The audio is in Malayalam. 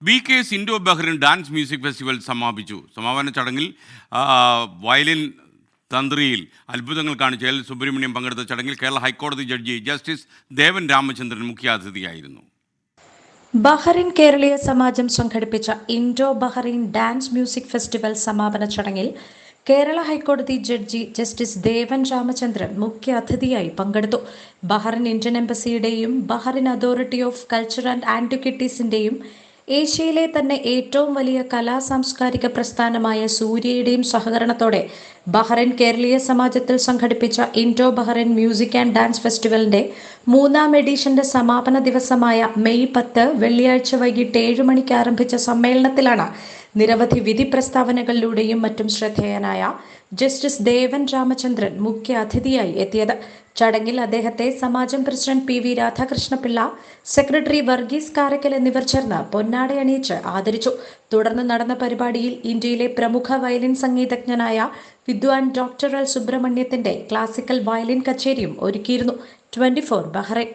BK's Indo Bahrain dance music festival സമാപിച്ചു. സമാപന ചടങ്ങിൽ വയലിൻ തന്ത്രിയിൽ അത്ഭുതങ്ങൾ കാണിച്ച എൽ സുബ്രഹ്മണ്യം പങ്കെടുത്ത ചടങ്ങിൽ കേരള ഹൈക്കോടതി judge justice Devan Ramachandran മുഖ്യാതിഥിയായിരുന്നു. Bahrain കേരളീയ സമാജം സംഘടിപ്പിച്ച Indo Bahrain dance music festival സമാപന ചടങ്ങിൽ കേരള ഹൈക്കോടതി ജഡ്ജി ജസ്റ്റിസ് ദേവൻ രാമചന്ദ്രൻ മുഖ്യ അതിഥിയായി പങ്കെടുത്തു. ബഹ്റിൻ ഇന്ത്യൻ എംബസിയുടെയും Bahrain authority of culture and ആന്റിക്വിറ്റീസിന്റെയും ഏഷ്യയിലെ തന്നെ ഏറ്റവും വലിയ സാംസ്കാരിക പ്രസ്ഥാനമായ സൂര്യയുടെയും സഹകരണത്തോടെ ബഹ്റിൻ കേരളീയ സമാജത്തിൽ സംഘടിപ്പിച്ച Indo Bahrain music and dance ഫെസ്റ്റിവലിന്റെ 3ാം എഡിഷന്റെ സമാപന ദിവസമായ മെയ് 10 വെള്ളിയാഴ്ച വൈകിട്ട് 7 മണിക്ക് ആരംഭിച്ച സമ്മേളനത്തിലാണ് നിരവധി വിധി പ്രസ്താവനകളിലൂടെയും മറ്റും ശ്രദ്ധേയനായ ജസ്റ്റിസ് ദേവൻ രാമചന്ദ്രൻ മുഖ്യ അതിഥിയായി എത്തിയത്. ചടങ്ങിൽ അദ്ദേഹത്തെ Samajam president PV Radhakrishnapillai, secretary Varghese Karakkal എന്നിവർ ചേർന്ന് പൊന്നാടയണിയിച്ച് ആദരിച്ചു. തുടർന്ന് നടന്ന പരിപാടിയിൽ ഇന്ത്യയിലെ പ്രമുഖ വയലിൻ സംഗീതജ്ഞനായ വിദ്വാൻ ഡോക്ടർ എൽ സുബ്രഹ്മണ്യത്തിന്റെ ക്ലാസിക്കൽ വയലിൻ കച്ചേരിയും ഒരുക്കിയിരുന്നു. 24 ബഹ്റൈൻ.